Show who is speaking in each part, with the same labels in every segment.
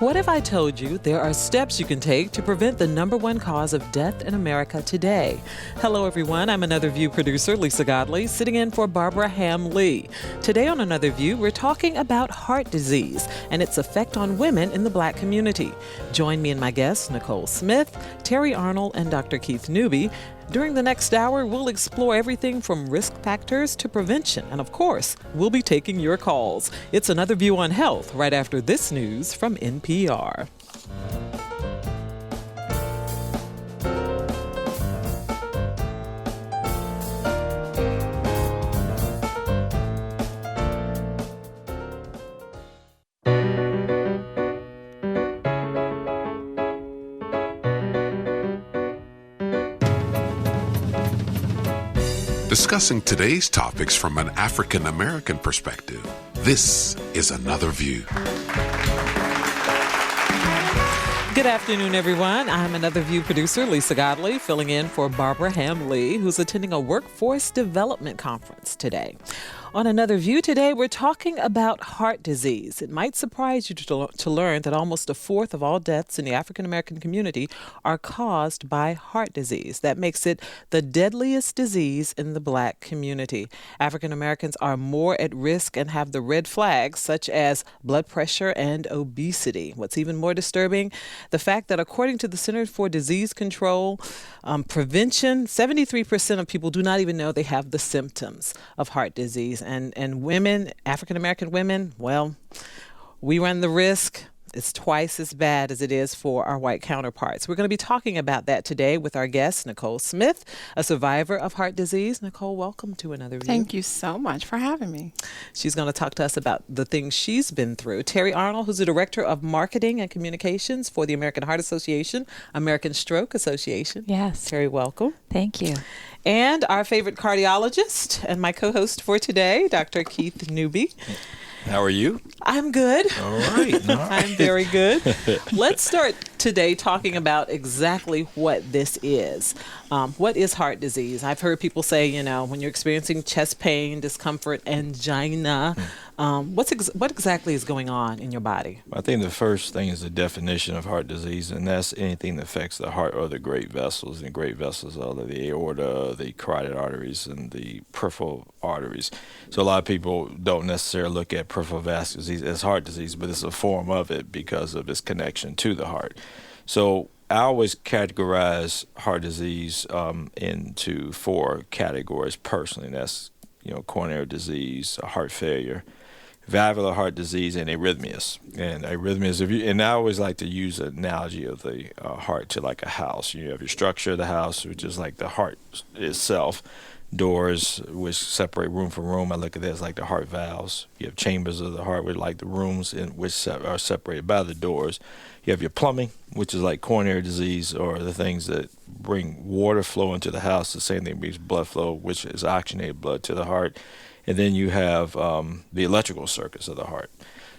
Speaker 1: What if I told you there are steps you can take to prevent the #1 cause of death in America today? Hello, everyone. I'm Another View producer, Lisa Godley, sitting in for Barbara Ham-Lee. Today on Another View, we're talking about heart disease and its effect on women in the Black community. Join me and my guests, Nicole Smith, Teri Arnold, and Dr. Keith Newby. During the next hour, we'll explore everything from risk factors to prevention. And of course, we'll be taking your calls. It's Another View on Health right after this news from NPR.
Speaker 2: Discussing today's topics from an African American perspective, this is Another View.
Speaker 1: Good afternoon, everyone. I'm Another View producer, Lisa Godley, filling in for Barbara Ham-Lee, who's attending a workforce development conference today. On Another View today, we're talking about heart disease. It might surprise you to learn that almost a fourth of all deaths in the African American community are caused by heart disease. That makes it the deadliest disease in the Black community. African Americans are more at risk and have the red flags such as blood pressure and obesity. What's even more disturbing, the fact that according to the Center for Disease Control Prevention, 73% of people do not even know they have the symptoms of heart disease. And women, African American women, well, we run the risk. It's twice as bad as it is for our white counterparts. We're going to be talking about that today with our guest, Nicole Smith, a survivor of heart disease. Nicole, welcome to Another View.
Speaker 3: Thank you so much for having me.
Speaker 1: She's going to talk to us about the things she's been through. Teri Arnold, who's the Director of Marketing and Communications for the American Heart Association, American Stroke Association.
Speaker 4: Yes.
Speaker 1: Teri, welcome.
Speaker 4: Thank you.
Speaker 1: And our favorite cardiologist and my co-host for today, Dr. Keith Newby.
Speaker 5: How are you?
Speaker 1: I'm good.
Speaker 5: All right.
Speaker 1: I'm very good. Let's start today talking about exactly what this is. What is heart disease? I've heard people say, when you're experiencing chest pain, discomfort, angina, what exactly is going on in your body?
Speaker 5: I think the first thing is the definition of heart disease, and that's anything that affects the heart or the great vessels. And great vessels are the aorta, the carotid arteries, and the peripheral arteries. So a lot of people don't necessarily look at peripheral vascular disease as heart disease, but it's a form of it because of its connection to the heart. So I always categorize heart disease into 4 categories personally. And that's, coronary disease, heart failure, valvular heart disease, and arrhythmias. And arrhythmias, and I always like to use an analogy of the heart to like a house. You have your structure of the house, which is like the heart itself. Doors which separate room from room. I look at that as like the heart valves. You have chambers of the heart with like the rooms in which are separated by the doors. You have your plumbing, which is like coronary disease, or the things that bring water flow into the house. The same thing brings blood flow, which is oxygenated blood to the heart. And then you have the electrical circuits of the heart.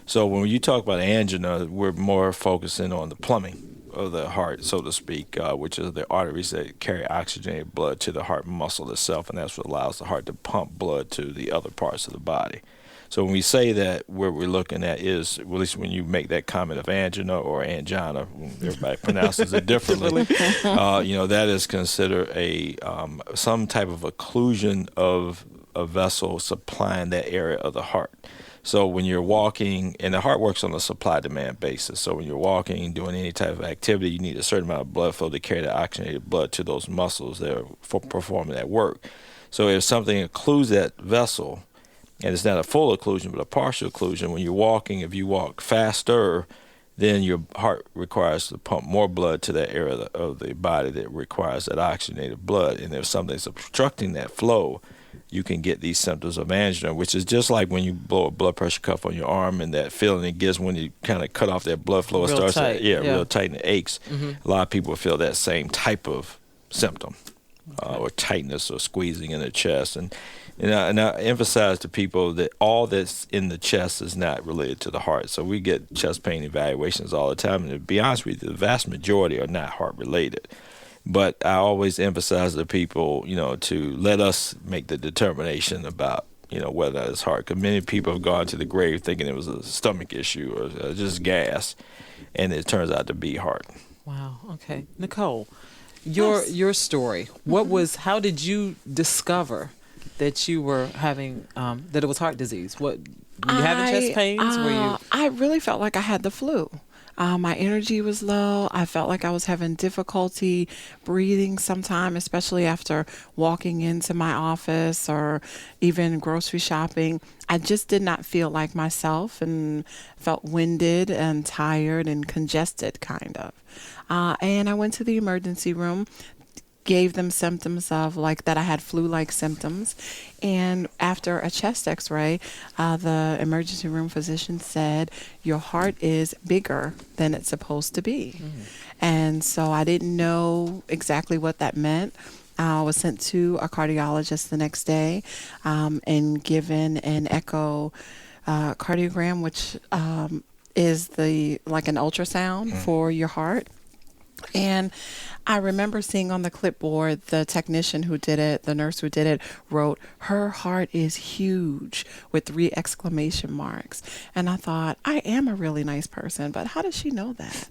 Speaker 5: So when you talk about angina, we're more focusing on the plumbing of the heart, so to speak, which is the arteries that carry oxygenated blood to the heart muscle itself, and that's what allows the heart to pump blood to the other parts of the body. So when we say that, what we're looking at is, well, at least when you make that comment of angina or angina, everybody pronounces it differently, that is considered some type of occlusion of a vessel supplying that area of the heart. So when you're walking, and the heart works on a supply-demand basis, so when you're walking, doing any type of activity, you need a certain amount of blood flow to carry the oxygenated blood to those muscles that are performing that work. So if something occludes that vessel, and it's not a full occlusion, but a partial occlusion, when you're walking, if you walk faster, then your heart requires to pump more blood to that area of the body that requires that oxygenated blood. And if something's obstructing that flow, you can get these symptoms of angina, which is just like when you blow a blood pressure cuff on your arm and that feeling it gives when you kind of cut off that blood flow.
Speaker 1: Real tight.
Speaker 5: Real tight, and it aches.
Speaker 1: Mm-hmm.
Speaker 5: A lot of people feel that same type of symptom, or tightness or squeezing in the chest. And I emphasize to people that all that's in the chest is not related to the heart. So we get chest pain evaluations all the time, and to be honest with you, the vast majority are not heart related. But I always emphasize to people, to let us make the determination about, whether that is heart. Because many people have gone to the grave thinking it was a stomach issue or just gas, and it turns out to be heart.
Speaker 1: Wow. Okay. Nicole, your story. How did you discover that you were having, that it was heart disease? Were you having chest pains?
Speaker 3: I really felt like I had the flu. My energy was low. I felt like I was having difficulty breathing sometime, especially after walking into my office or even grocery shopping. I just did not feel like myself and felt winded and tired and congested, kind of. And I went to the emergency room, gave them symptoms of like that I had flu-like symptoms. And after a chest x-ray, the emergency room physician said, your heart is bigger than it's supposed to be. And so I didn't know exactly what that meant. I was sent to a cardiologist the next day and given an echocardiogram, which is like an ultrasound for your heart. And I remember seeing on the clipboard, the technician who did it, the nurse who did it, wrote, her heart is huge with 3 exclamation marks. And I thought, I am a really nice person, but how does she know that?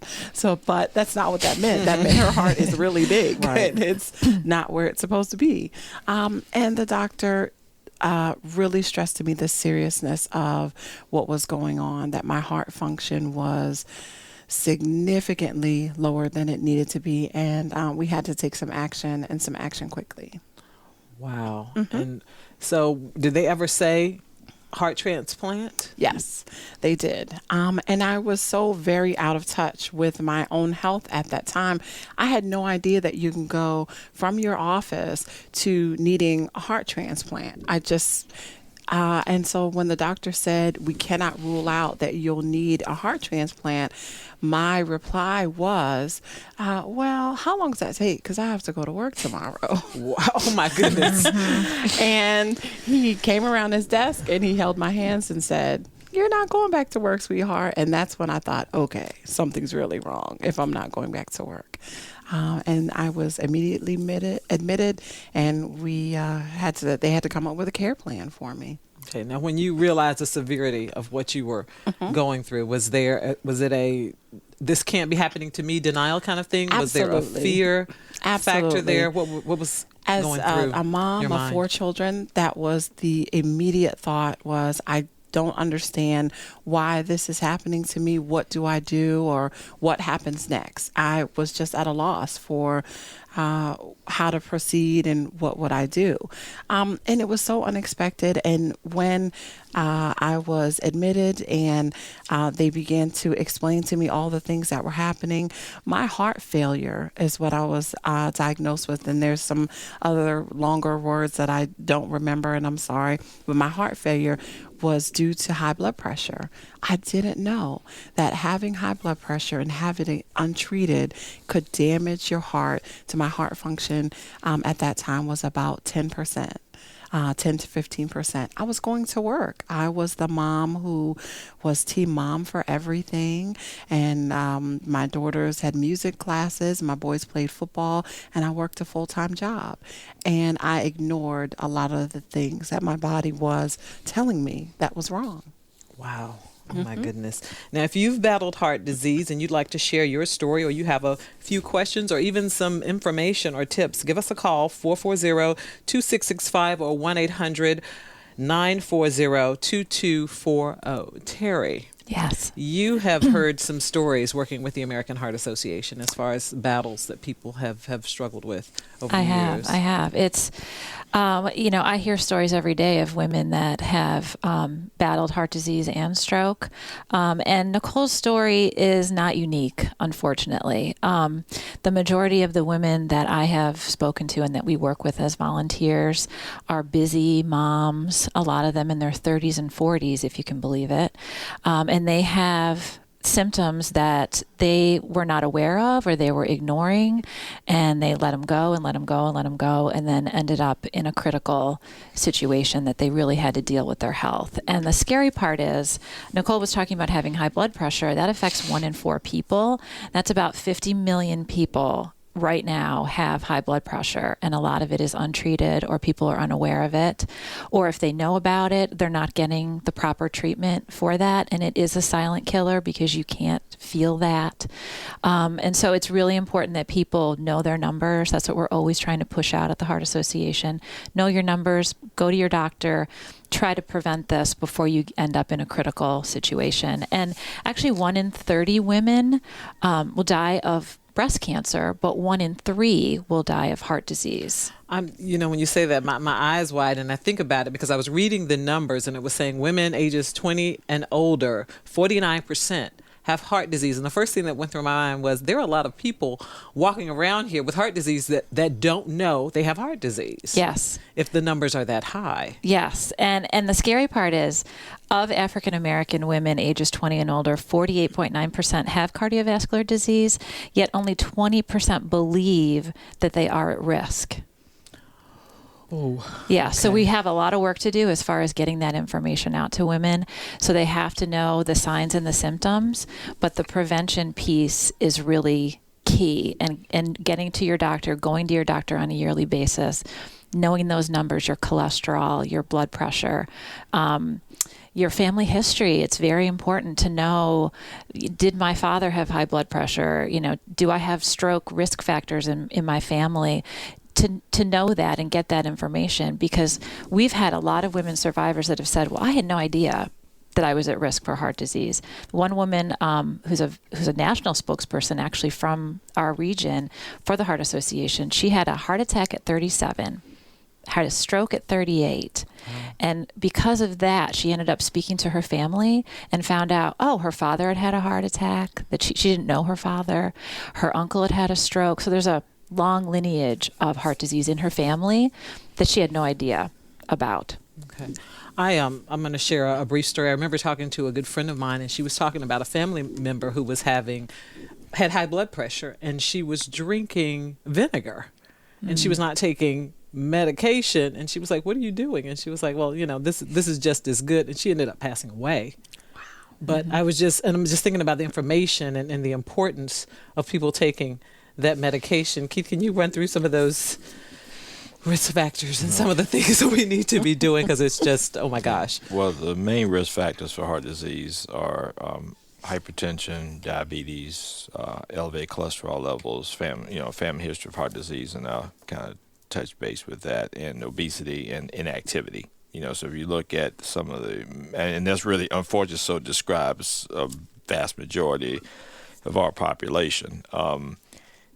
Speaker 3: But that's not what that meant. That meant her heart is really big, right. And it's not where it's supposed to be. And the doctor really stressed to me the seriousness of what was going on, that my heart function was significantly lower than it needed to be, and we had to take some action quickly.
Speaker 1: Wow. And so did they ever say heart transplant?
Speaker 3: Yes, they did. And I was so very out of touch with my own health at that time. I had no idea that you can go from your office to needing a heart transplant. And so when the doctor said, we cannot rule out that you'll need a heart transplant, my reply was, well, how long does that take? Because I have to go to work tomorrow.
Speaker 1: Wow. Oh, my goodness.
Speaker 3: And he came around his desk and he held my hands and said, you're not going back to work, sweetheart. And that's when I thought, okay, something's really wrong if I'm not going back to work. And I was immediately admitted, and they had to come up with a care plan for me.
Speaker 1: Okay. Now, when you realized the severity of what you were going through, was it a this can't be happening to me denial kind of thing?
Speaker 3: Absolutely.
Speaker 1: Was there a fear factor there? What was going through
Speaker 3: as a mom
Speaker 1: your
Speaker 3: of
Speaker 1: mind?
Speaker 3: 4 children, that was the immediate thought was, I don't understand why this is happening to me. What do I do, or what happens next? I was just at a loss for how to proceed and what would I do. And it was so unexpected. And when I was admitted and they began to explain to me all the things that were happening, my heart failure is what I was diagnosed with. And there's some other longer words that I don't remember, and I'm sorry, but my heart failure was due to high blood pressure. I didn't know that having high blood pressure and having it untreated could damage your heart. To my heart function at that time was about 10%. 10 to 15%. I was going to work. I was the mom who was team mom for everything. And my daughters had music classes. My boys played football. And I worked a full-time job. And I ignored a lot of the things that my body was telling me that was wrong.
Speaker 1: Wow. Oh, my goodness. Now, if you've battled heart disease and you'd like to share your story, or you have a few questions or even some information or tips, give us a call, 440-2665 or 1-800-940-2240. Teri.
Speaker 4: Yes.
Speaker 1: You have heard some stories working with the American Heart Association as far as battles that people have struggled with over the years.
Speaker 4: I have. It's, I hear stories every day of women that have battled heart disease and stroke. And Nicole's story is not unique, unfortunately. The majority of the women that I have spoken to and that we work with as volunteers are busy moms, a lot of them in their 30s and 40s, if you can believe it. And they have symptoms that they were not aware of or they were ignoring, and they let them go and let them go and let them go, and then ended up in a critical situation that they really had to deal with their health. And the scary part is, Nicole was talking about having high blood pressure. That affects 1 in 4 people. That's about 50 million people right now have high blood pressure, and a lot of it is untreated, or people are unaware of it, or if they know about it, they're not getting the proper treatment for that, and it is a silent killer because you can't feel that. And so it's really important that people know their numbers. That's what we're always trying to push out at the Heart Association. Know your numbers, go to your doctor, try to prevent this before you end up in a critical situation. And actually 1 in 30 women will die of breast cancer, but 1 in 3 will die of heart disease.
Speaker 1: When you say that, my eyes widen, and I think about it because I was reading the numbers, and it was saying women ages 20 and older, 49% have heart disease. And the first thing that went through my mind was there are a lot of people walking around here with heart disease that don't know they have heart disease.
Speaker 4: Yes.
Speaker 1: If the numbers are that high.
Speaker 4: Yes. And the scary part is, of African American women ages 20 and older, 48.9% have cardiovascular disease, yet only 20% believe that they are at risk.
Speaker 1: Oh,
Speaker 4: yeah.
Speaker 1: okay.
Speaker 4: So we have a lot of work to do as far as getting that information out to women. So they have to know the signs and the symptoms, but the prevention piece is really key. And getting to your doctor, going to your doctor on a yearly basis, knowing those numbers, your cholesterol, your blood pressure, your family history. It's very important to know, did my father have high blood pressure? Do I have stroke risk factors in my family? To know that and get that information, because we've had a lot of women survivors that have said, well, I had no idea that I was at risk for heart disease. One woman who's a national spokesperson actually from our region for the Heart Association, she had a heart attack at 37, had a stroke at 38. And because of that, she ended up speaking to her family and found out, her father had a heart attack, that she didn't know her father. Her uncle had a stroke. So there's a long lineage of heart disease in her family that she had no idea about.
Speaker 1: Okay. I'm going to share a brief story. I remember talking to a good friend of mine, and she was talking about a family member who had high blood pressure, and she was drinking vinegar, and she was not taking medication. And she was like, "What are you doing?" And she was like, "Well, this is just as good." And she ended up passing away. Wow. But I'm just thinking about the information and the importance of people taking that medication. Keith, can you run through some of those risk factors and some of the things that we need to be doing? Because it's just, oh my gosh.
Speaker 5: Well, the main risk factors for heart disease are hypertension, diabetes, elevated cholesterol levels, family history of heart disease, and I'll kind of touch base with that, and obesity and inactivity. So if you look at some of and that's really unfortunate, so it describes a vast majority of our population.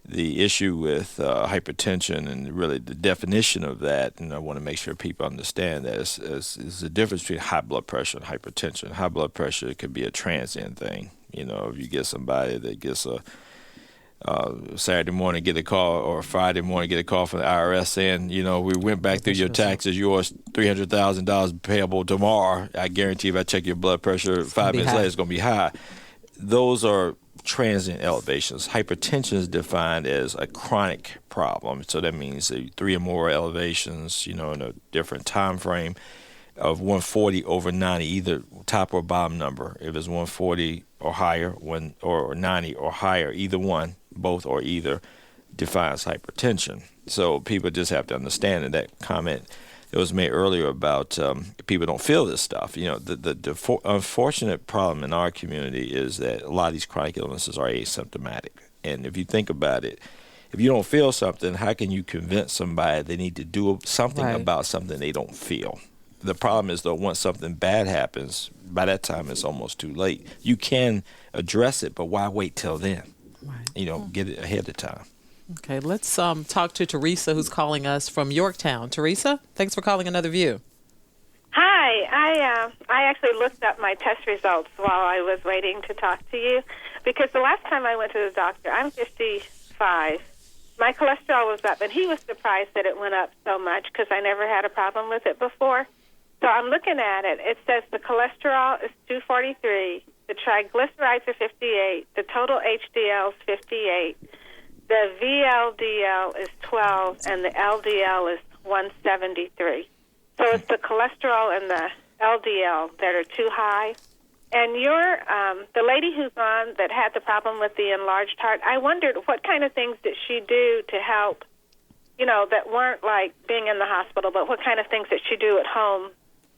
Speaker 5: The issue with hypertension and really the definition of that, and I want to make sure people understand that, is the difference between high blood pressure and hypertension. High blood pressure could be a transient thing. If you get somebody that gets a Saturday morning get a call, or Friday morning get a call from the IRS saying, we went back through your taxes, yours $300,000 payable tomorrow. I guarantee if I check your blood pressure 5 minutes later, it's going to be high. Those are transient elevations. Hypertension is defined as a chronic problem. So that means 3 or more elevations, in a different time frame of 140 over 90, either top or bottom number. If it's 140 or higher, or 90 or higher, either one, both or either, defines hypertension. So people just have to understand that comment that was made earlier about people don't feel this stuff. The unfortunate problem in our community is that a lot of these chronic illnesses are asymptomatic. And if you think about it, if you don't feel something, how can you convince somebody they need to do something about something they don't feel? The problem is, though, once something bad happens, by that time it's almost too late. You can address it, but why wait till then? Right. Get it ahead of time.
Speaker 1: Okay, let's talk to Teresa, who's calling us from Yorktown. Teresa, thanks for calling Another View.
Speaker 6: Hi, I actually looked up my test results while I was waiting to talk to you, because the last time I went to the doctor, I'm 55. My cholesterol was up, and he was surprised that it went up so much because I never had a problem with it before. So I'm looking at it. It says the cholesterol is 243, the triglycerides are 58, the total HDL is 58, the VLDL is 12, and the LDL is 173. So it's the cholesterol and the LDL that are too high. And the lady who's on that had the problem with the enlarged heart, I wondered what kind of things did she do to help, that weren't like being in the hospital, but what kind of things did she do at home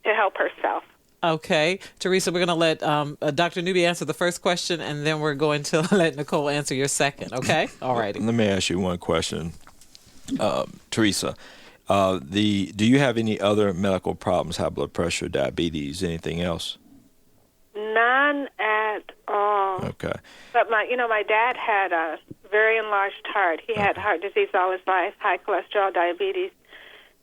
Speaker 6: to help herself?
Speaker 1: Okay. Teresa, we're going to let Dr. Newby answer the first question, and then we're going to let Nicole answer your second, okay? All righty.
Speaker 5: Let me ask you one question, Teresa. Do you have any other medical problems, high blood pressure, diabetes, anything else?
Speaker 6: None at all.
Speaker 5: Okay.
Speaker 6: But my dad had a very enlarged heart. He had heart disease all his life, high cholesterol, diabetes,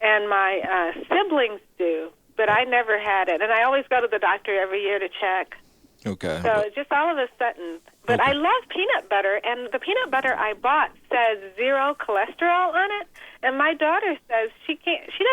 Speaker 6: and my siblings do, but I never had it. And I always go to the doctor every year to check.
Speaker 5: Okay.
Speaker 6: So just all of a sudden. But I love peanut butter, and the peanut butter I bought says 0 cholesterol on it. And my daughter says she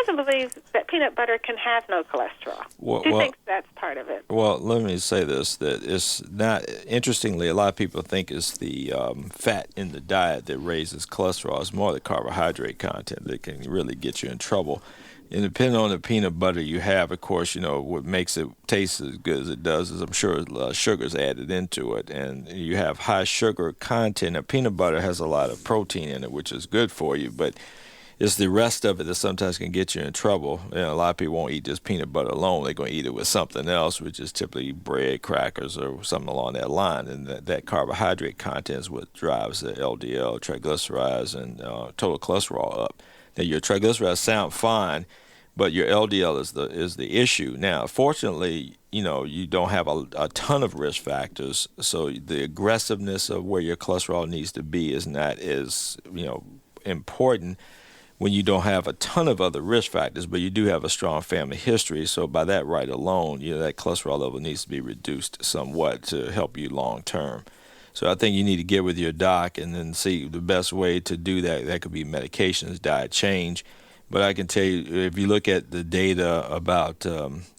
Speaker 6: doesn't believe that peanut butter can have no cholesterol. She thinks that's part of it.
Speaker 5: Well, let me say this, that it's not, interestingly, a lot of people think it's the fat in the diet that raises cholesterol. It's more the carbohydrate content that can really get you in trouble. And depending on the peanut butter you have, of course, what makes it taste as good as it does is, I'm sure, sugar's added into it. And you have high sugar content. Now, peanut butter has a lot of protein in it, which is good for you, but it's the rest of it that sometimes can get you in trouble. A lot of people won't eat just peanut butter alone. They're going to eat it with something else, which is typically bread, crackers, or something along that line. And that carbohydrate content is what drives the LDL, triglycerides, and total cholesterol up. Now, your triglycerides sound fine, but your LDL is the issue. Now, fortunately, you don't have a ton of risk factors, so the aggressiveness of where your cholesterol needs to be is not as important when you don't have a ton of other risk factors, but you do have a strong family history. So by that right alone, that cholesterol level needs to be reduced somewhat to help you long term. So I think you need to get with your doc and then see the best way to do that. That could be medications, diet change. But I can tell you, if you look at the data about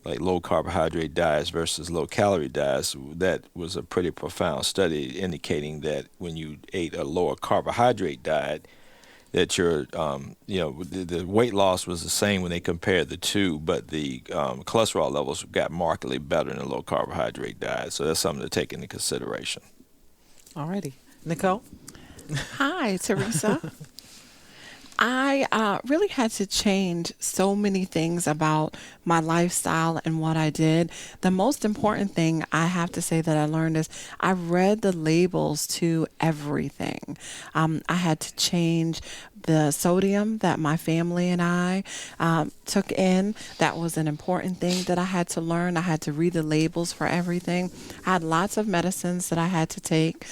Speaker 5: like low carbohydrate diets versus low calorie diets, that was a pretty profound study indicating that when you ate a lower carbohydrate diet, that your the weight loss was the same when they compared the two, but the cholesterol levels got markedly better in a low carbohydrate diet. So that's something to take into consideration.
Speaker 1: All righty. Nicole?
Speaker 3: Hi, Teresa. I really had to change so many things about my lifestyle and what I did. The most important thing I have to say that I learned is I read the labels to everything. I had to change the sodium that my family and I took in. That was an important thing that I had to learn. I had to read the labels for everything. I had lots of medicines that I had to take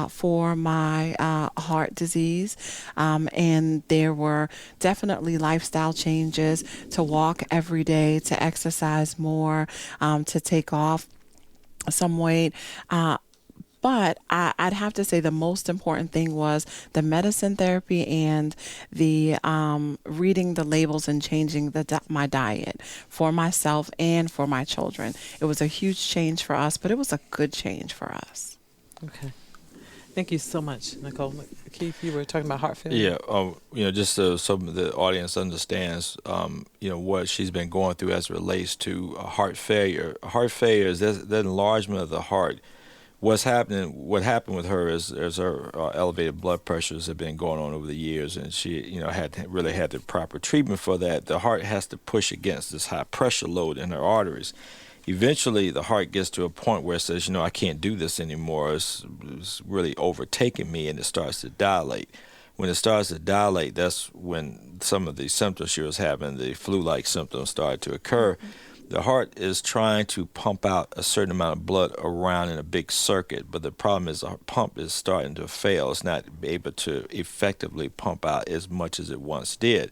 Speaker 3: for my heart disease, and there were definitely lifestyle changes to walk every day, to exercise more, to take off some weight. But I'd have to say the most important thing was the medicine therapy and the reading the labels and changing my diet for myself and for my children. It was a huge change for us, but it was a good change for us.
Speaker 1: Okay. Thank you so much, Nicole. Keith, you were talking about heart failure.
Speaker 5: Yeah, just so the audience understands, what she's been going through as it relates to heart failure. Heart failure is that enlargement of the heart. What happened with her is her elevated blood pressures have been going on over the years, and she, had the proper treatment for that. The heart has to push against this high pressure load in her arteries. Eventually, the heart gets to a point where it says, I can't do this anymore. It's really overtaking me, and it starts to dilate. When it starts to dilate, that's when some of the symptoms she was having, the flu-like symptoms, started to occur. The heart is trying to pump out a certain amount of blood around in a big circuit, but the problem is the pump is starting to fail. It's not able to effectively pump out as much as it once did.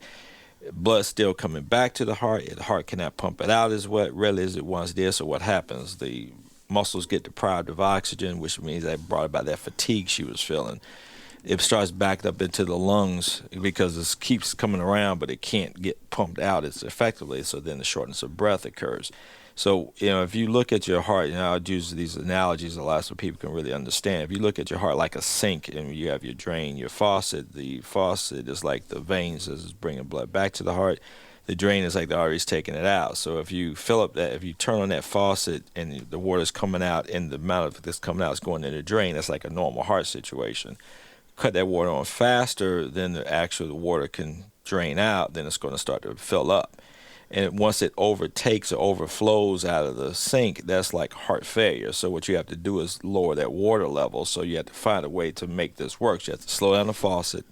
Speaker 5: Blood's still coming back to the heart cannot pump it out as readily as it once did. So what happens? The muscles get deprived of oxygen, which means that brought about that fatigue she was feeling. It starts backed up into the lungs because it keeps coming around, but it can't get pumped out as effectively. So then the shortness of breath occurs. So, if you look at your heart, I'd use these analogies a lot so people can really understand. If you look at your heart like a sink and you have your drain, your faucet, the faucet is like the veins as it's bringing blood back to the heart. the drain is like the artery's taking it out. So if you fill up that, if you turn on that faucet and the water's coming out and the amount of this coming out is going in the drain, that's like a normal heart situation. Cut that water on faster than the water can drain out, then it's going to start to fill up. And once it overtakes or overflows out of the sink, that's like heart failure. So what you have to do is lower that water level. So you have to find a way to make this work. You have to slow down the faucet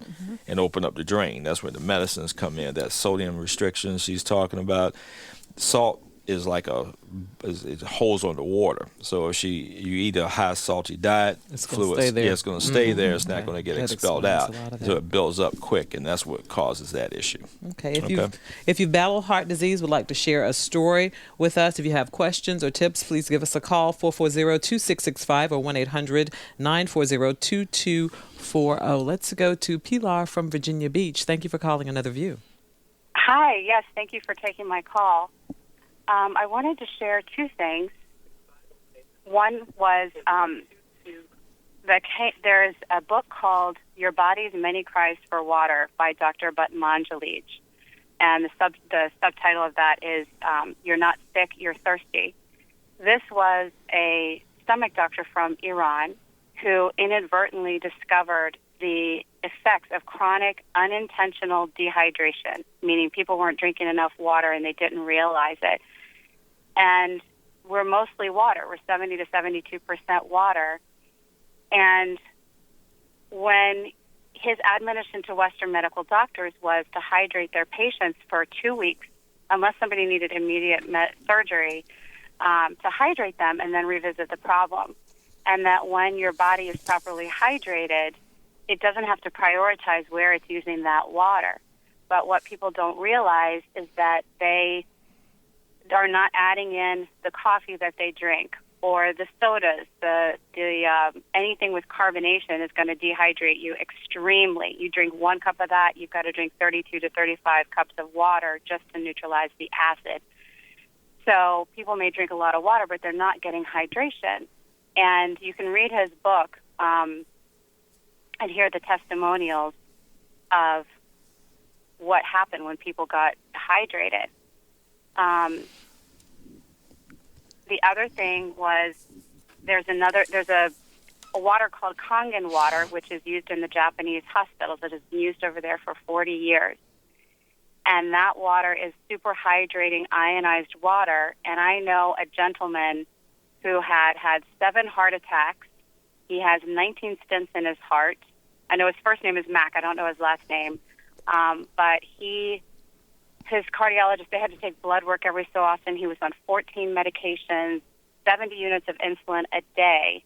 Speaker 5: and open up the drain. That's where the medicines come in. That sodium restriction she's talking about. Salt is like it holds on the water. So if you eat a high salty diet,
Speaker 1: it's going to stay there.
Speaker 5: Yeah, it's going to stay there. It's not going to get expelled out. So it builds up quick, and that's what causes that issue.
Speaker 1: Okay. If you've battled heart disease, would like to share a story with us, if you have questions or tips, please give us a call, 440-2665 or 1-800-940-2240. Let's go to Pilar from Virginia Beach. Thank you for calling Another View.
Speaker 7: Hi. Yes, thank you for taking my call. I wanted to share two things. One was there's a book called Your Body's Many Cries for Water by Dr. Bhatmanjalij. And the subtitle of that is You're Not Sick, You're Thirsty. This was a stomach doctor from Iran who inadvertently discovered the effects of chronic unintentional dehydration, meaning people weren't drinking enough water and they didn't realize it. And we're mostly water. We're 70 to 72% water. And when his admonition to Western medical doctors was to hydrate their patients for 2 weeks, unless somebody needed immediate surgery, to hydrate them and then revisit the problem. And that when your body is properly hydrated, it doesn't have to prioritize where it's using that water. But what people don't realize is that they are not adding in the coffee that they drink or the sodas. Anything with carbonation is going to dehydrate you extremely. You drink 1 cup of that, you've got to drink 32 to 35 cups of water just to neutralize the acid. So people may drink a lot of water, but they're not getting hydration. And you can read his book and hear the testimonials of what happened when people got hydrated. The other thing was there's a water called Kangen water, which is used in the Japanese hospitals. It has been used over there for 40 years. And that water is super hydrating ionized water. And I know a gentleman who had 7 heart attacks. He has 19 stents in his heart. I know his first name is Mac. I don't know his last name. But his cardiologist, they had to take blood work every so often. He was on 14 medications, 70 units of insulin a day,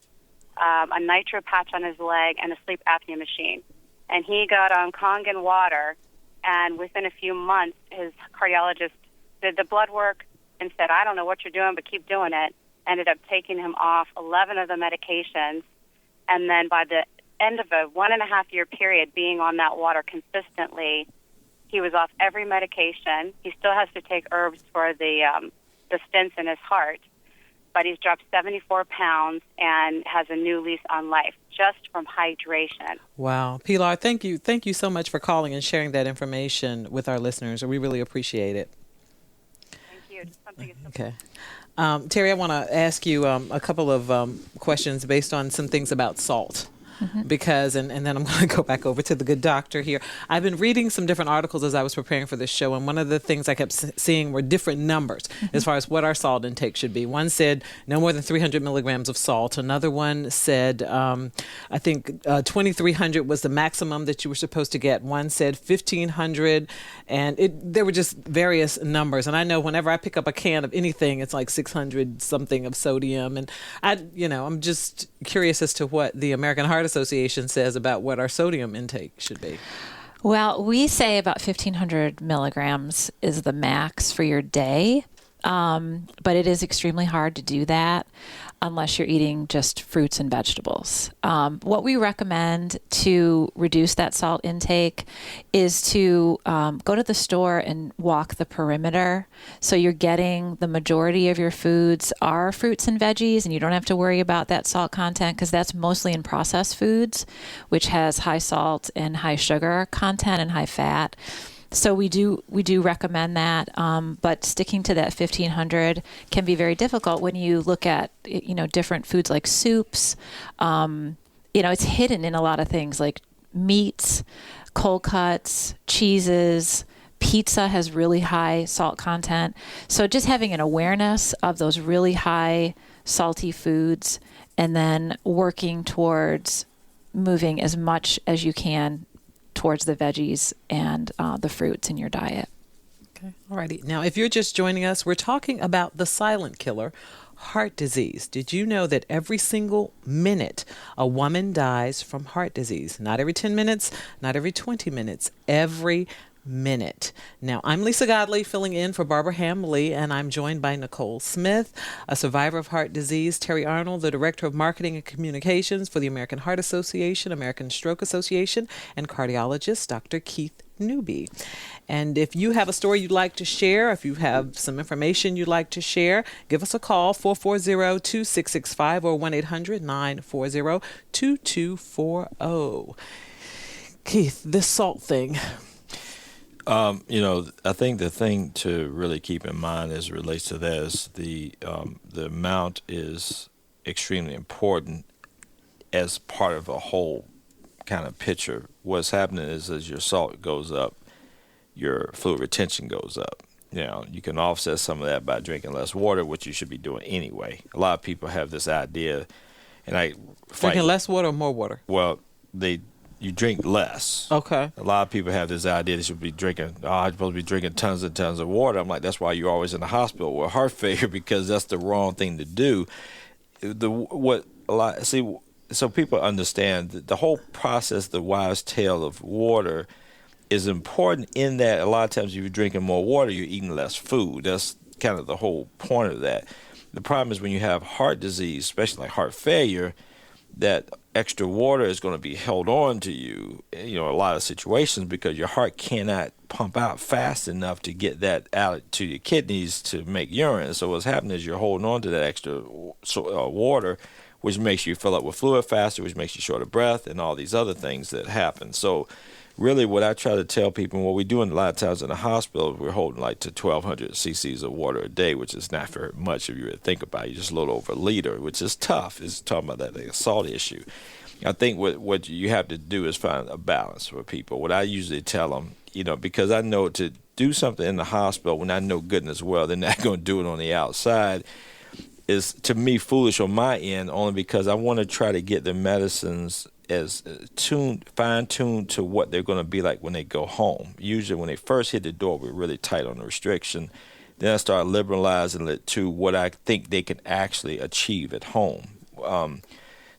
Speaker 7: a nitro patch on his leg, and a sleep apnea machine. And he got on Kangen water, and within a few months, his cardiologist did the blood work and said, I don't know what you're doing, but keep doing it. Ended up taking him off 11 of the medications, and then by the end of a 1.5-year period being on that water consistently, he was off every medication. He still has to take herbs for the stents in his heart, but he's dropped 74 pounds and has a new lease on life just from hydration.
Speaker 1: Wow. Pilar, thank you so much for calling and sharing that information with our listeners. We really appreciate it.
Speaker 7: Thank you. Just something
Speaker 1: okay. Teri, I want to ask you a couple of questions based on some things about salt. Because, and then I'm going to go back over to the good doctor here. I've been reading some different articles as I was preparing for this show, and one of the things I kept seeing were different numbers as far as what our salt intake should be. One said no more than 300 milligrams of salt. Another one said, I think 2,300 was the maximum that you were supposed to get. One said 1,500, and there were just various numbers. And I know whenever I pick up a can of anything, it's like 600 something of sodium. And I'm just curious as to what the American Heart Association says about what our sodium intake should be.
Speaker 4: Well, we say about 1,500 milligrams is the max for your day, but it is extremely hard to do that unless you're eating just fruits and vegetables. What we recommend to reduce that salt intake is to go to the store and walk the perimeter. So you're getting the majority of your foods are fruits and veggies, and you don't have to worry about that salt content because that's mostly in processed foods, which has high salt and high sugar content and high fat. So we do recommend that, but sticking to that 1,500 can be very difficult when you look at, different foods like soups. It's hidden in a lot of things like meats, cold cuts, cheeses. Pizza has really high salt content. So just having an awareness of those really high salty foods and then working towards moving as much as you can towards the veggies and the fruits in your diet.
Speaker 1: Okay. All righty. Now, if you're just joining us, we're talking about the silent killer, heart disease. Did you know that every single minute a woman dies from heart disease? Not every 10 minutes, not every 20 minutes, every minute. Now, I'm Lisa Godley, filling in for Barbara Ham-Lee, and I'm joined by Nicole Smith, a survivor of heart disease, Teri Arnold, the Director of Marketing and Communications for the American Heart Association, American Stroke Association, and Cardiologist Dr. Keith Newby. And if you have a story you'd like to share, if you have some information you'd like to share, give us a call, 440-2665 or 1-800-940-2240. Keith, this salt thing.
Speaker 5: I think the thing to really keep in mind as it relates to that is the amount is extremely important as part of a whole kind of picture. What's happening is as your salt goes up, your fluid retention goes up. You can offset some of that by drinking less water, which you should be doing anyway. A lot of people have this idea, and
Speaker 1: Drinking less water or more water?
Speaker 5: Well, you drink less.
Speaker 1: Okay.
Speaker 5: A lot of people have this idea they should be drinking, I'm supposed to be drinking tons and tons of water. I'm like, that's why you're always in the hospital with heart failure, because that's the wrong thing to do. So people understand that the whole process, the wives' tale of water, is important in that a lot of times if you're drinking more water, you're eating less food. That's kind of the whole point of that. The problem is when you have heart disease, especially like heart failure, that extra water is going to be held on to you, a lot of situations, because your heart cannot pump out fast enough to get that out to your kidneys to make urine. So what's happening is you're holding on to that extra water, which makes you fill up with fluid faster, which makes you short of breath, and all these other things that happen. So really what I try to tell people, and what we do a lot of times in the hospital, we're holding like to 1,200 cc's of water a day, which is not very much if you really think about it. You're just a little over a liter, which is tough. It's talking about that salt issue. I think what you have to do is find a balance for people. What I usually tell them, because I know to do something in the hospital when I know goodness well they're not going to do it on the outside, is to me foolish on my end, only because I want to try to get the medicines as fine-tuned to what they're going to be like when they go home. Usually when they first hit the door, we're really tight on the restriction. Then I start liberalizing it to what I think they can actually achieve at home.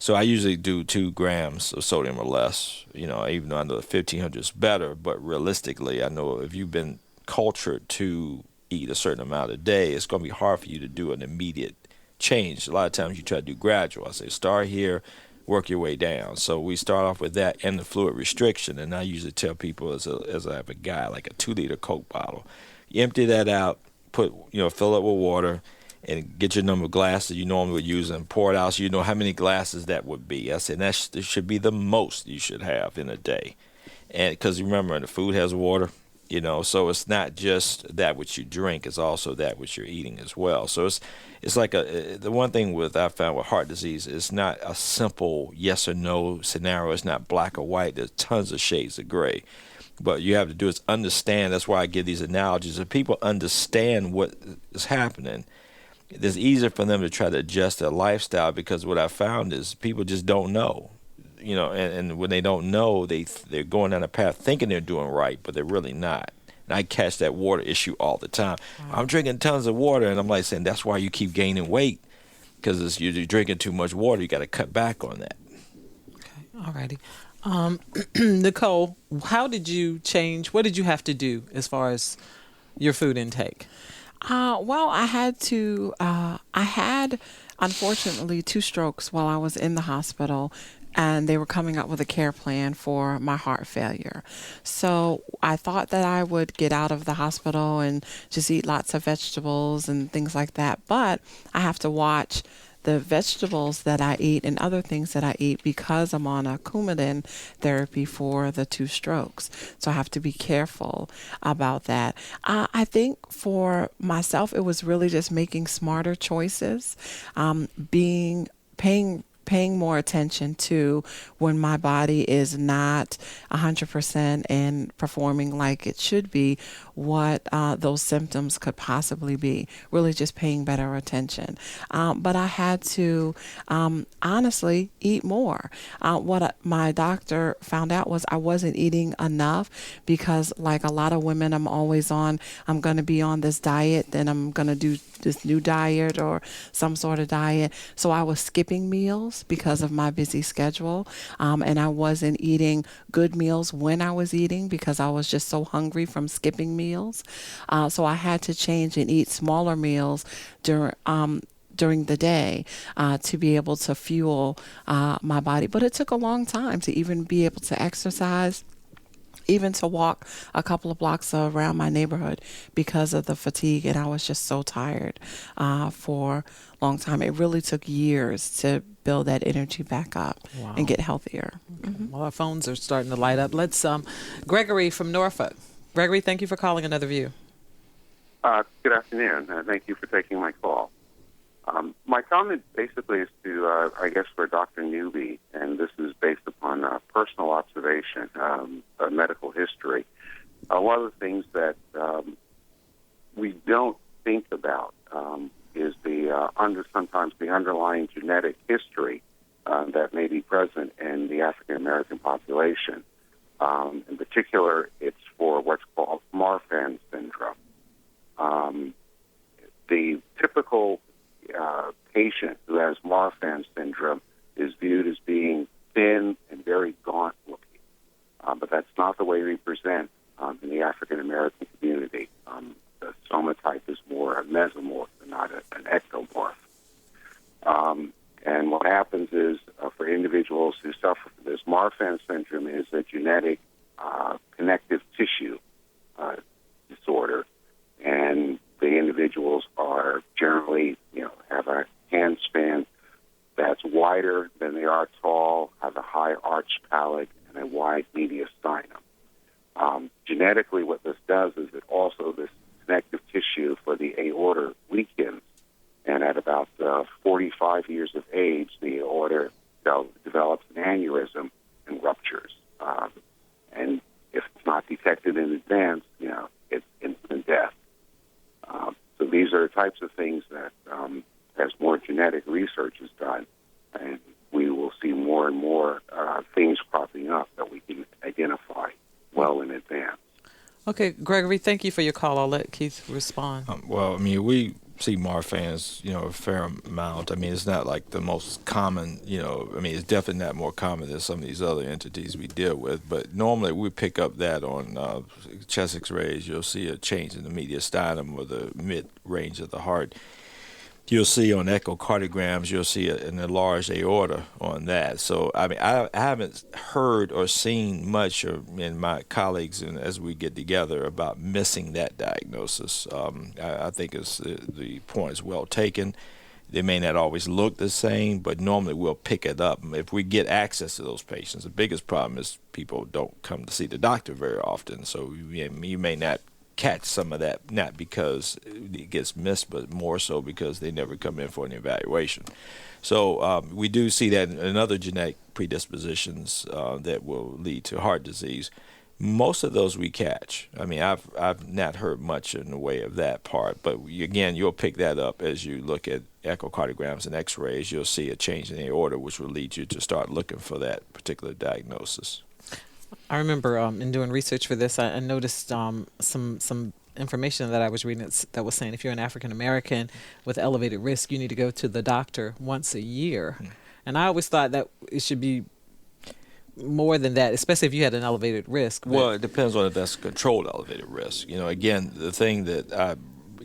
Speaker 5: So I usually do 2 grams of sodium or less, even though I know 1,500 is better, but realistically, I know if you've been cultured to eat a certain amount a day, it's going to be hard for you to do an immediate change. A lot of times you try to do gradual. I say start here, work your way down. So we start off with that and the fluid restriction. And I usually tell people as I have a guy, like a 2-liter Coke bottle, you empty that out, fill it with water, and get your number of glasses you normally would use and pour it out so you know how many glasses that would be. I said that should be the most you should have in a day. And because remember, the food has water, so it's not just that which you drink, it's also that which you're eating as well. So it's like the one thing I found with heart disease, it's not a simple yes or no scenario. It's not black or white. There's tons of shades of gray. But you have to do is understand. That's why I give these analogies. If people understand what is happening, it's easier for them to try to adjust their lifestyle, because what I found is people just don't know. And when they don't know, they're going down a path thinking they're doing right, but they're really not. And I catch that water issue all the time. I'm drinking tons of water, and I'm like saying that's why you keep gaining weight, because you're drinking too much water. You got to cut back on that.
Speaker 1: Okay, all righty. Nicole, how did you change? What did you have to do as far as your food intake?
Speaker 3: Well, I had unfortunately 2 strokes while I was in the hospital, and they were coming up with a care plan for my heart failure. So I thought that I would get out of the hospital and just eat lots of vegetables and things like that. But I have to watch the vegetables that I eat and other things that I eat, because I'm on a Coumadin therapy for the 2 strokes. So I have to be careful about that. I think for myself, it was really just making smarter choices, paying more attention to when my body is not 100% and performing like it should be, what those symptoms could possibly be. Really just paying better attention. But I had to honestly eat more. What my doctor found out was I wasn't eating enough, because like a lot of women, I'm going to be on this diet, then I'm going to do this new diet or some sort of diet. So I was skipping meals because of my busy schedule. And I wasn't eating good meals when I was eating, because I was just so hungry from skipping meals. So I had to change and eat smaller meals during the day to be able to fuel my body. But it took a long time to even be able to exercise, even to walk a couple of blocks around my neighborhood, because of the fatigue. And I was just so tired for a long time. It really took years to build that energy back up and get healthier.
Speaker 1: Okay. Well, our phones are starting to light up. Let's, Gregory from Norfolk. Gregory, thank you for calling Another View.
Speaker 8: Good afternoon. Thank you for taking my call. My comment basically is to, I guess, for Dr. Newby, and this is based upon personal observation, medical history. One of the things that we don't think about is sometimes the underlying genetic history that may be present in the African American population. In particular, it's for what's called Marfan syndrome. The typical patient who has Marfan syndrome is viewed as being thin and very gaunt looking, but that's not the way we present in the African American community. The somatype is more a mesomorph and not an ectomorph. And what happens is, for individuals who suffer from this Marfan syndrome, is a genetic connective tissue disorder, and the individuals are generally, have a hand span that's wider than they are tall, have a high arched palate, and a wide mediastinum. Genetically, what this does is it also, this connective tissue for the aorta weakens, and at about 45 years of age, the aorta develops an aneurysm and ruptures. And if it's not detected in advance, it's instant death. So these are the types of things that, as more genetic research is done, and we will see more and more things cropping up that we can identify well in advance.
Speaker 1: Okay, Gregory, thank you for your call. I'll let Keith respond.
Speaker 5: We see Marfan's, a fair amount. It's not like the most common, it's definitely not more common than some of these other entities we deal with. But normally we pick up that on chest x-rays. You'll see a change in the mediastinum or the mid-range of the heart. You'll see on echocardiograms, you'll see an enlarged aorta on that. So, I haven't heard or seen much in my colleagues, and as we get together, about missing that diagnosis. I think the point is well taken. They may not always look the same, but normally we'll pick it up. If we get access to those patients, the biggest problem is people don't come to see the doctor very often. So you may not catch some of that, not because it gets missed, but more so because they never come in for an evaluation. So we do see that in other genetic predispositions that will lead to heart disease. Most of those we catch. I've not heard much in the way of that part, but again, you'll pick that up as you look at echocardiograms and x-rays. You'll see a change in the aorta, which will lead you to start looking for that particular diagnosis.
Speaker 1: I remember in doing research for this, I noticed some information that I was reading that was saying if you're an African American with elevated risk, you need to go to the doctor once a year. And I always thought that it should be more than that, especially if you had an elevated risk.
Speaker 5: Well, it depends on if that's a controlled elevated risk. Again, the thing that I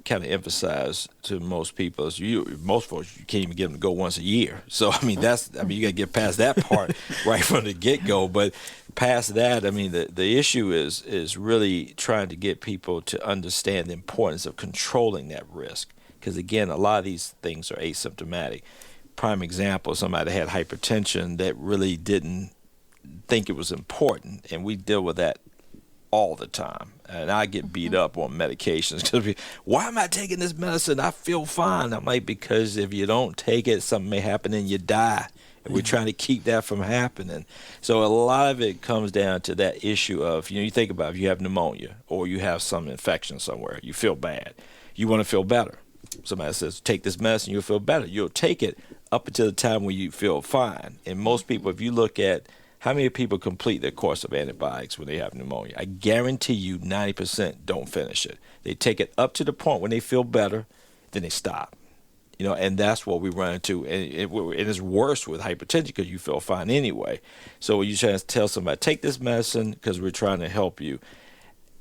Speaker 5: kind of emphasize to most people is most folks, you can't even get them to go once a year. So, you got to get past that part right from the get-go. But past that, the issue is really trying to get people to understand the importance of controlling that risk. Because, again, a lot of these things are asymptomatic. prime example of somebody that had hypertension that really didn't think it was important, and we deal with that all the time. And I get beat up on medications because why am I taking this medicine? I feel fine. I'm like, because if you don't take it, something may happen and you die. And we're trying to keep that from happening. So a lot of it comes down to that issue of, you think about if you have pneumonia or you have some infection somewhere, you feel bad. You want to feel better. Somebody says, take this medicine, you'll feel better. You'll take it up until the time when you feel fine. And most people, if you look at how many people complete their course of antibiotics when they have pneumonia, I guarantee you 90% don't finish it. They take it up to the point when they feel better, then they stop. And that's what we run into. And it is worse with hypertension because you feel fine anyway. So you try to tell somebody, take this medicine because we're trying to help you.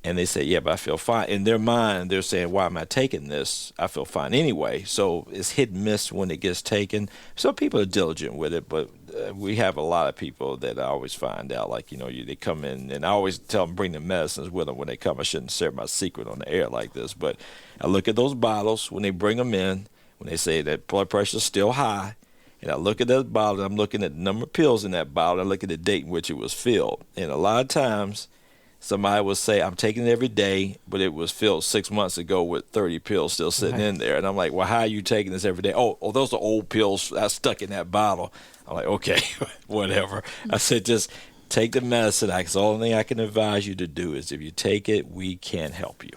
Speaker 5: And they say, yeah, but I feel fine. In their mind, they're saying, why am I taking this? I feel fine anyway. So it's hit and miss when it gets taken. Some people are diligent with it, but we have a lot of people that I always find out, like, they come in, and I always tell them bring the medicines with them when they come. I shouldn't share my secret on the air like this, but I look at those bottles when they bring them in, when they say that blood pressure is still high, and I look at that bottle, I'm looking at the number of pills in that bottle, I look at the date in which it was filled. And a lot of times, somebody will say, I'm taking it every day, but it was filled 6 months ago with 30 pills still sitting in there. And I'm like, well, how are you taking this every day? Oh, those are old pills I stuck in that bottle. I'm like, okay, whatever. I said, just take the medicine. That's the only thing I can advise you to do is if you take it, we can help you.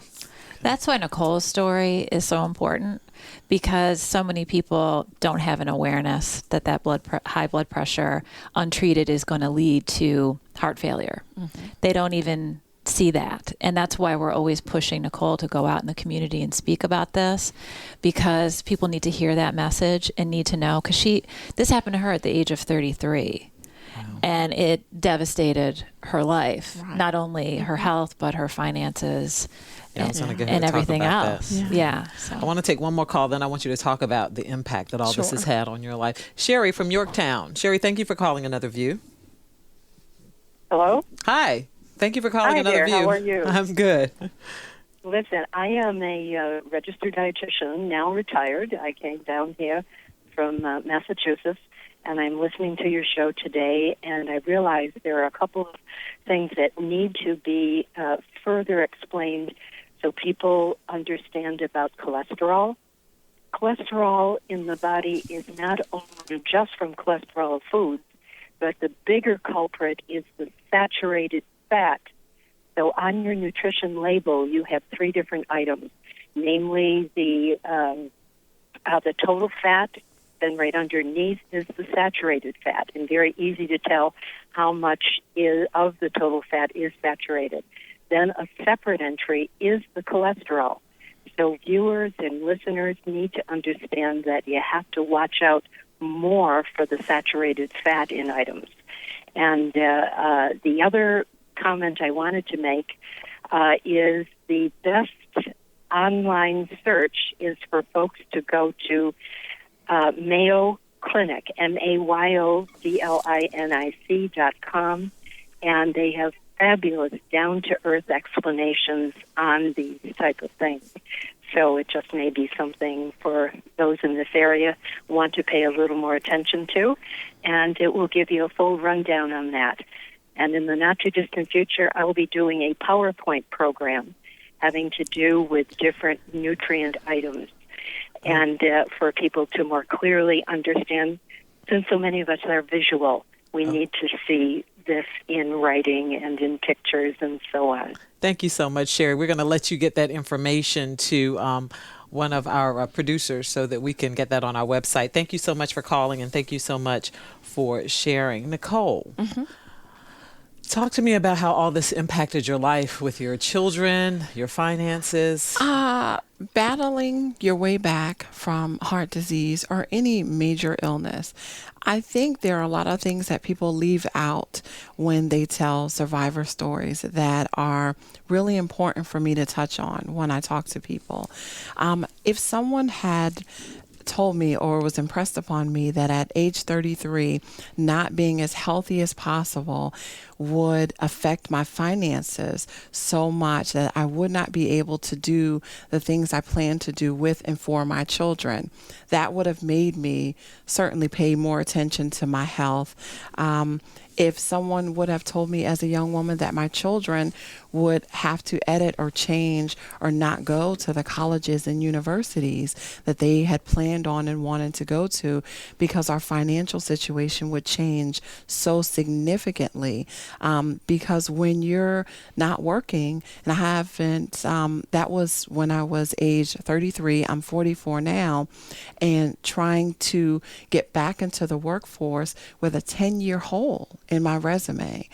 Speaker 4: That's why Nicole's story is so important, because so many people don't have an awareness that high blood pressure untreated is going to lead to heart failure. They don't even see that. And that's why we're always pushing Nicole to go out in the community and speak about this, because people need to hear that message and need to know, because this happened to her at the age of 33. And it devastated her life, not only her health, but her finances and everything else. So.
Speaker 1: I want to take one more call, then I want you to talk about the impact that all this has had on your life. Sherry from Yorktown. Sherry, thank you for calling Another View.
Speaker 9: Hello?
Speaker 1: Hi. Thank you for calling Another View.
Speaker 9: How are you?
Speaker 1: I'm good.
Speaker 9: Listen, I am a registered dietitian, now retired. I came down here from Massachusetts, and I'm listening to your show today, and I realize there are a couple of things that need to be further explained so people understand about cholesterol. Cholesterol in the body is not only just from cholesterol foods, but the bigger culprit is the saturated fat. So on your nutrition label, you have 3 different items, namely the total fat. Then right underneath is the saturated fat, and very easy to tell how much of the total fat is saturated. Then a separate entry is the cholesterol. So viewers and listeners need to understand that you have to watch out more for the saturated fat in items. And the other comment I wanted to make is the best online search is for folks to go to Mayo Clinic, MAYOCLINIC.com, and they have fabulous down-to-earth explanations on these type of things. So it just may be something for those in this area want to pay a little more attention to, and it will give you a full rundown on that. And in the not-too-distant future, I will be doing a PowerPoint program having to do with different nutrient items. And for people to more clearly understand, since so many of us are visual, we need to see this in writing and in pictures and so on.
Speaker 1: Thank you so much, Sherry. We're going to let you get that information to one of our producers so that we can get that on our website. Thank you so much for calling, and thank you so much for sharing. Nicole, talk to me about how all this impacted your life with your children, your finances.
Speaker 3: Battling your way back from heart disease or any major illness. I think there are a lot of things that people leave out when they tell survivor stories that are really important for me to touch on when I talk to people. If someone had told me or was impressed upon me that at age 33, not being as healthy as possible would affect my finances so much that I would not be able to do the things I plan to do with and for my children. That would have made me certainly pay more attention to my health. If someone would have told me as a young woman that my children would have to edit or change or not go to the colleges and universities that they had planned on and wanted to go to because our financial situation would change so significantly. Because when you're not working, and I haven't, that was when I was age 33, I'm 44 now, and trying to get back into the workforce with a 10-year hole in my resume.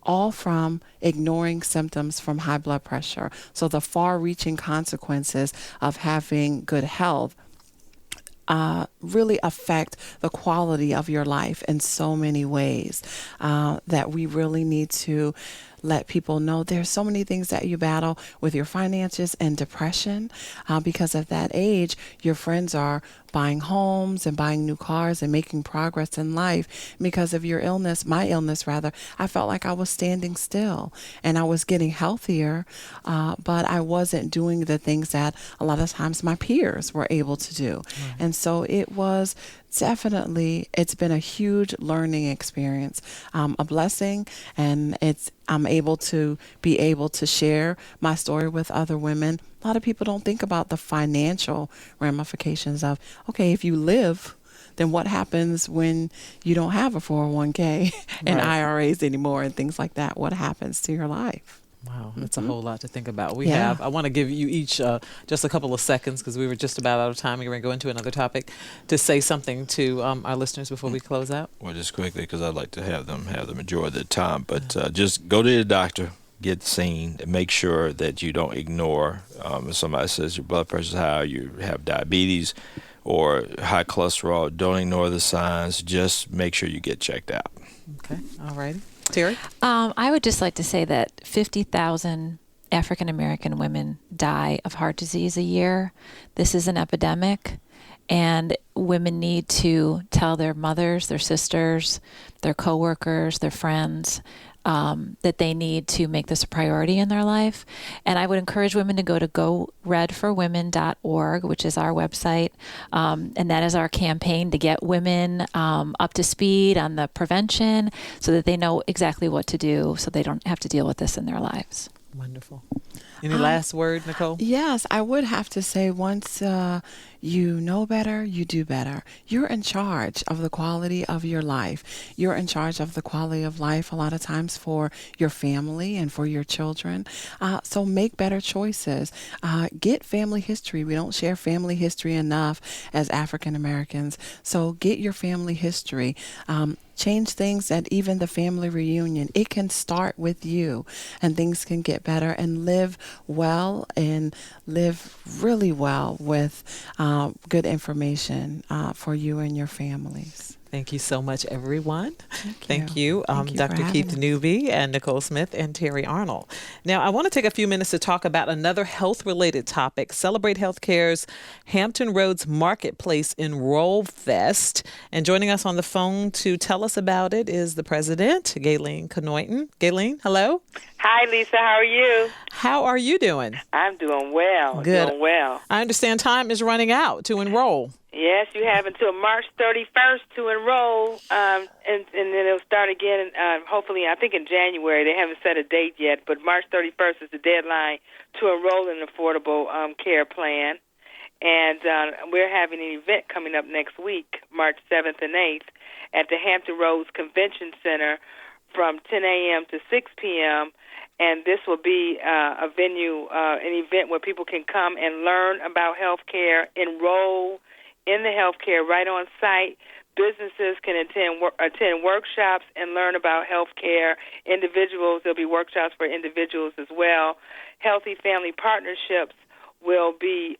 Speaker 3: All from ignoring symptoms from high blood pressure. So the far-reaching consequences of having good health really affect the quality of your life in so many ways that we really need to let people know. There's so many things that you battle with your finances and depression because at that age, your friends are buying homes and buying new cars and making progress in life. Because of your illness, my illness rather, I felt like I was standing still and I was getting healthier, but I wasn't doing the things that a lot of times my peers were able to do. Right. And so it was definitely, it's been a huge learning experience, a blessing, and I'm able to share my story with other women. A lot of people don't think about the financial ramifications of, okay, if you live, then what happens when you don't have a 401k and
Speaker 1: right.
Speaker 3: IRAs anymore and things like that? What happens to your life?
Speaker 1: Wow, that's a whole lot to think about. I want to give you each just a couple of seconds because we were just about out of time. We're going to go into another topic to say something to our listeners before we close out.
Speaker 5: Well, just quickly, because I'd like to have them have the majority of the time, but just go to the doctor, get seen, and make sure that you don't ignore if somebody says your blood pressure's high, you have diabetes or high cholesterol, don't ignore the signs. Just make sure you get checked out.
Speaker 1: Okay, all righty. Teri?
Speaker 4: I would just like to say that 50,000 African American women die of heart disease a year. This is an epidemic, and women need to tell their mothers, their sisters, their coworkers, their friends, that they need to make this a priority in their life. And I would encourage women to go to goredforwomen.org, which is our website. And that is our campaign to get women up to speed on the prevention so that they know exactly what to do so they don't have to deal with this in their lives.
Speaker 1: Wonderful. Any last word, Nicole?
Speaker 3: Yes, I would have to say once you know better, you do better. You're in charge of the quality of your life. You're in charge of the quality of life a lot of times for your family and for your children. So make better choices. Get family history. We don't share family history enough as African Americans. So get your family history. Change things at even the family reunion. It can start with you, and things can get better, and live well and live really well with good information for you and your families.
Speaker 1: Thank you so much, everyone.
Speaker 3: Thank you. Thank you
Speaker 1: Dr. Keith Newby and Nicole Smith and Teri Arnold. Now, I want to take a few minutes to talk about another health-related topic, Celebrate Healthcare's Hampton Roads Marketplace Enroll Fest. And joining us on the phone to tell us about it is the president, Gayleen Canoyton. Gayleen, hello.
Speaker 10: Hi, Lisa. How are you?
Speaker 1: How are you doing?
Speaker 10: I'm doing well.
Speaker 1: Good.
Speaker 10: Doing well.
Speaker 1: I understand time is running out to enroll.
Speaker 10: Yes, you have until March 31st to enroll, and then it'll start again, hopefully, I think in January. They haven't set a date yet, but March 31st is the deadline to enroll in an affordable care plan. And we're having an event coming up next week, March 7th and 8th, at the Hampton Roads Convention Center from 10 a.m. to 6 p.m., and this will be a venue, an event where people can come and learn about health care, enroll in the health care right on site. Businesses can attend workshops and learn about health care. Individuals, there'll be workshops for individuals as well. Healthy family partnerships will be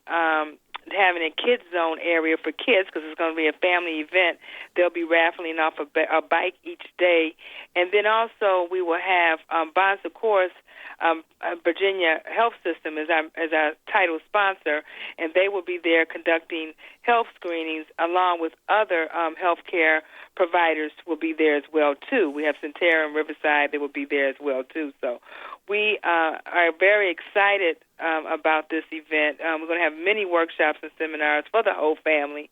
Speaker 10: having a kids zone area for kids because it's going to be a family event. They'll be raffling off a bike each day. And then also we will have Bonds of Course, Virginia Health System as our title sponsor, and they will be there conducting health screenings along with other healthcare providers will be there as well, too. We have Centera and Riverside. They will be there as well, too. So we are very excited about this event. We're going to have many workshops and seminars for the whole family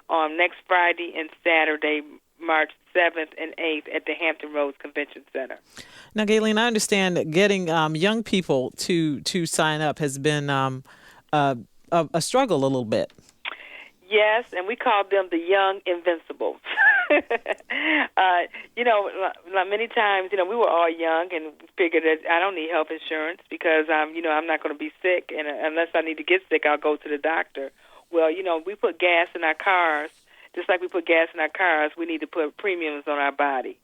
Speaker 10: on next Friday and Saturday, March 7th and 8th at the Hampton Roads Convention Center.
Speaker 1: Now, Gayleen, I understand that getting young people to sign up has been a struggle a little bit.
Speaker 10: Yes, and we call them the young invincibles. Many times, we were all young and figured that I don't need health insurance because, I'm not going to be sick, and unless I need to get sick, I'll go to the doctor. Well, we put gas in our cars. Just like we put gas in our cars, we need to put premiums on our body.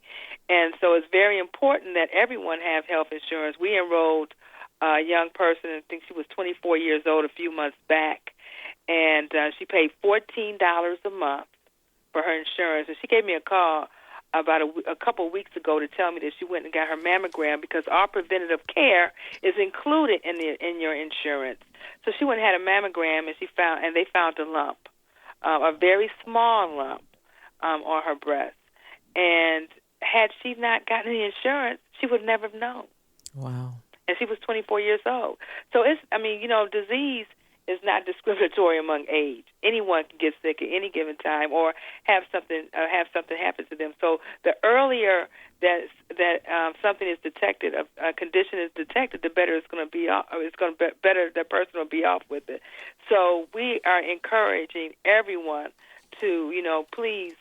Speaker 10: And so it's very important that everyone have health insurance. We enrolled a young person, I think she was 24 years old a few months back, and she paid $14 a month for her insurance. And she gave me a call about a couple of weeks ago to tell me that she went and got her mammogram because our preventative care is included in your insurance. So she went and had a mammogram, and they found a lump. A very small lump on her breast. And had she not gotten the insurance, she would never have known.
Speaker 1: Wow.
Speaker 10: And she was 24 years old. So disease is not discriminatory among age. Anyone can get sick at any given time or have something happen to them. So the earlier that something is detected, a condition is detected, the better it's going to be. Better that person will be off with it. So we are encouraging everyone to, please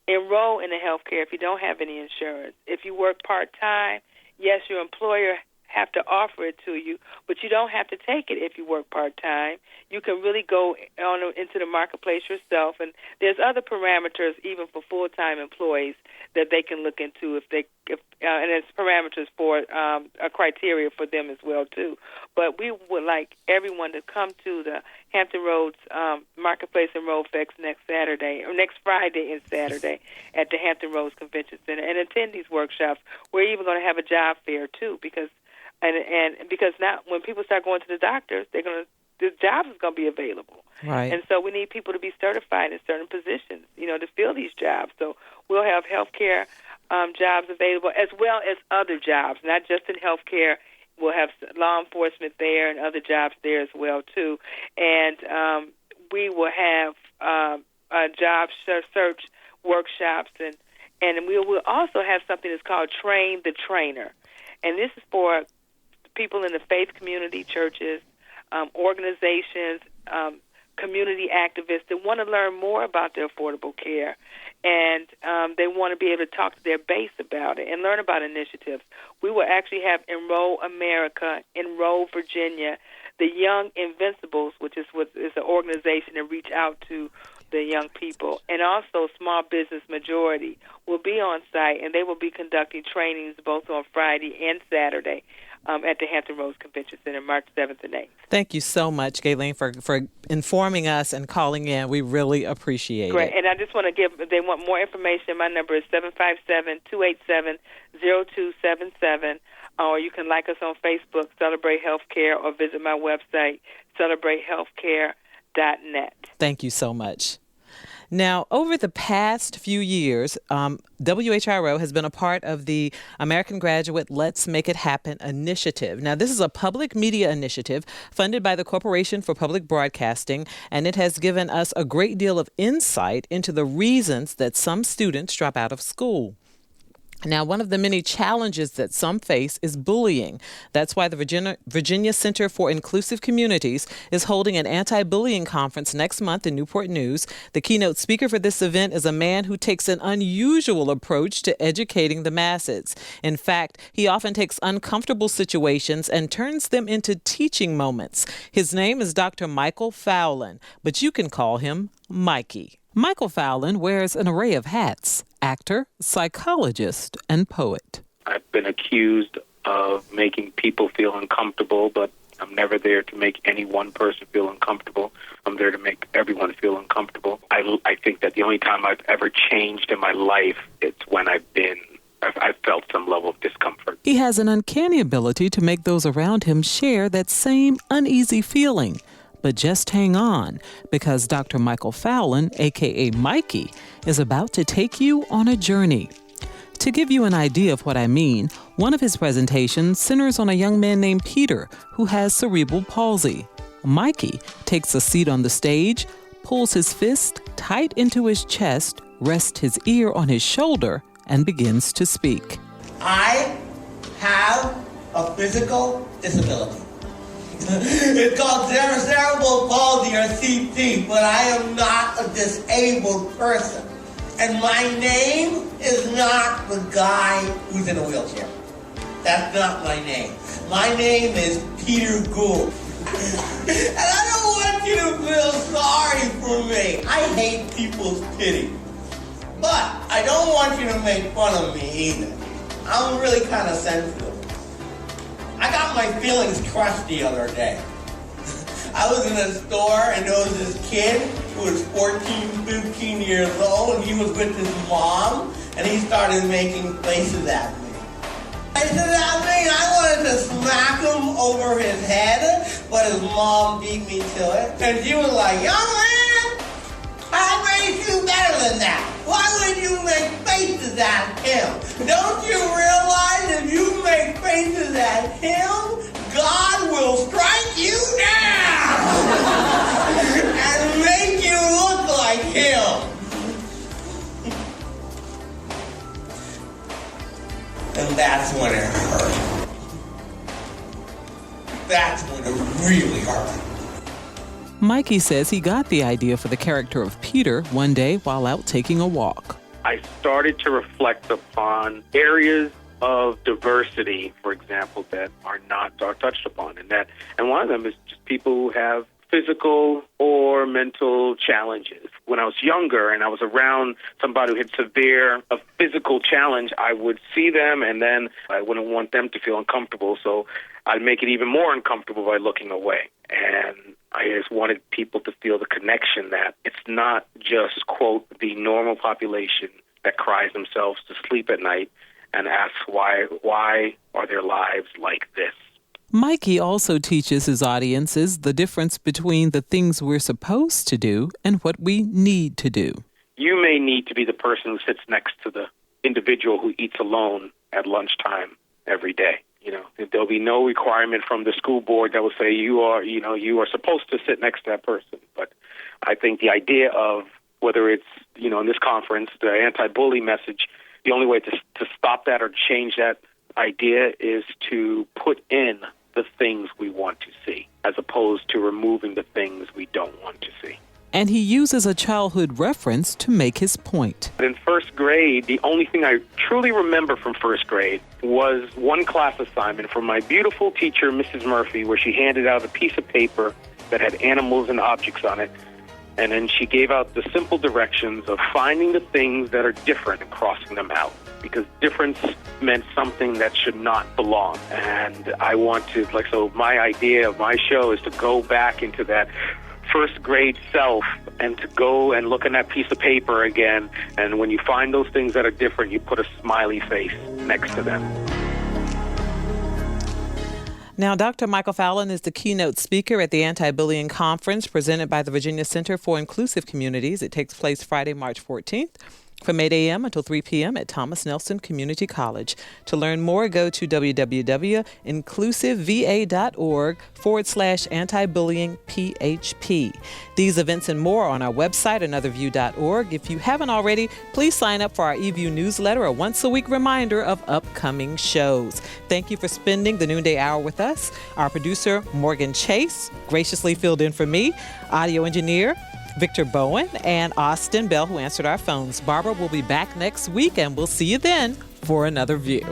Speaker 10: enroll in the health care if you don't have any insurance. If you work part-time, yes, your employer have to offer it to you, but you don't have to take it if you work part-time. You can really go on into the marketplace yourself, and there's other parameters even for full-time employees that they can look into and it's parameters for a criteria for them as well too. But we would like everyone to come to the Hampton Roads Marketplace and Road Fest next Friday and Saturday at the Hampton Roads Convention Center and attend these workshops. We're even going to have a job fair too because now when people start going to the doctors, the jobs is going to be available.
Speaker 1: Right.
Speaker 10: And so we need people to be certified in certain positions, to fill these jobs. So we'll have healthcare jobs available as well as other jobs, not just in healthcare. We'll have law enforcement there and other jobs there as well too. And we will have job search workshops and we will also have something that's called Train the Trainer. And this is for people in the faith community, churches, organizations, community activists that want to learn more about their affordable care, and they want to be able to talk to their base about it and learn about initiatives. We will actually have Enroll America, Enroll Virginia, the Young Invincibles, which is an organization that reach out to the young people, and also Small Business Majority will be on site, and they will be conducting trainings both on Friday and Saturday at the Hampton Roads Convention Center, March 7th and 8th.
Speaker 1: Thank you so much, Gayleen, for informing us and calling in. We really appreciate
Speaker 10: Great.
Speaker 1: it.
Speaker 10: And I just want to if they want more information, my number is 757-287-0277, or you can like us on Facebook, Celebrate Healthcare, or visit my website, celebratehealthcare.net.
Speaker 1: Thank you so much. Now, over the past few years, WHRO has been a part of the American Graduate Let's Make It Happen initiative. Now, this is a public media initiative funded by the Corporation for Public Broadcasting, and it has given us a great deal of insight into the reasons that some students drop out of school. Now, one of the many challenges that some face is bullying. That's why the Virginia Center for Inclusive Communities is holding an anti-bullying conference next month in Newport News. The keynote speaker for this event is a man who takes an unusual approach to educating the masses. In fact, he often takes uncomfortable situations and turns them into teaching moments. His name is Dr. Michael Fowlin, but you can call him Mikey. Michael Fowlin wears an array of hats: actor, psychologist, and poet.
Speaker 11: I've been accused of making people feel uncomfortable, but I'm never there to make any one person feel uncomfortable. I'm there to make everyone feel uncomfortable. I think that the only time I've ever changed in my life, it's when I've felt some level of discomfort.
Speaker 1: He has an uncanny ability to make those around him share that same uneasy feeling. But just hang on, because Dr. Michael Fowlin, a.k.a. Mikey, is about to take you on a journey. To give you an idea of what I mean, one of his presentations centers on a young man named Peter who has cerebral palsy. Mikey takes a seat on the stage, pulls his fist tight into his chest, rests his ear on his shoulder, and begins to speak.
Speaker 12: I have a physical disability. It's called cerebral palsy or CP, but I am not a disabled person. And my name is not the guy who's in a wheelchair. That's not my name. My name is Peter Gould. And I don't want you to feel sorry for me. I hate people's pity. But I don't want you to make fun of me either. I'm really kind of sensitive. I got my feelings crushed the other day. I was in a store and there was this kid who was 14, 15 years old, and he was with his mom, and he started making faces at me. I said, I wanted to smack him over his head, but his mom beat me to it. And she was like, young man, I raised you better than that. Why would you make faces at him? Don't you realize if you make faces at him, God will strike you down and make you look like him? And that's when it hurt. That's when it really hurt.
Speaker 1: Mikey says he got the idea for the character of Peter one day while out taking a walk.
Speaker 11: I started to reflect upon areas of diversity, for example, that are touched upon, and one of them is just people who have physical or mental challenges. When I was younger and I was around somebody who had a physical challenge, I would see them and then I wouldn't want them to feel uncomfortable, so I'd make it even more uncomfortable by looking away. And I just wanted people to feel the connection that it's not just, quote, the normal population that cries themselves to sleep at night and asks why are their lives like this.
Speaker 1: Mikey also teaches his audiences the difference between the things we're supposed to do and what we need to do.
Speaker 11: You may need to be the person who sits next to the individual who eats alone at lunchtime every day. There'll be no requirement from the school board that will say you are supposed to sit next to that person. But I think the idea of whether it's, in this conference, the anti-bully message, the only way to stop that or change that idea is to put in the things we want to see, as opposed to removing the things we don't want to see.
Speaker 1: And he uses a childhood reference to make his point.
Speaker 11: In first grade, the only thing I truly remember from first grade was one class assignment from my beautiful teacher, Mrs. Murphy, where she handed out a piece of paper that had animals and objects on it. And then she gave out the simple directions of finding the things that are different and crossing them out, because difference meant something that should not belong. And I want to, so my idea of my show is to go back into that first grade self and to go and look at that piece of paper again. And when you find those things that are different, you put a smiley face next to them.
Speaker 1: Now, Dr. Michael Fowlin is the keynote speaker at the Anti-Bullying Conference presented by the Virginia Center for Inclusive Communities. It takes place Friday, March 14th. From 8 a.m. until 3 p.m. at Thomas Nelson Community College. To learn more, go to www.inclusiveva.org/anti-bullying-PHP. These events and more are on our website, anotherview.org. If you haven't already, please sign up for our eView newsletter, a once-a-week reminder of upcoming shows. Thank you for spending the noonday hour with us. Our producer, Morgan Chase, graciously filled in for me. Audio engineer, Victor Bowen, and Austin Bell, who answered our phones. Barbara will be back next week, and we'll see you then for Another View.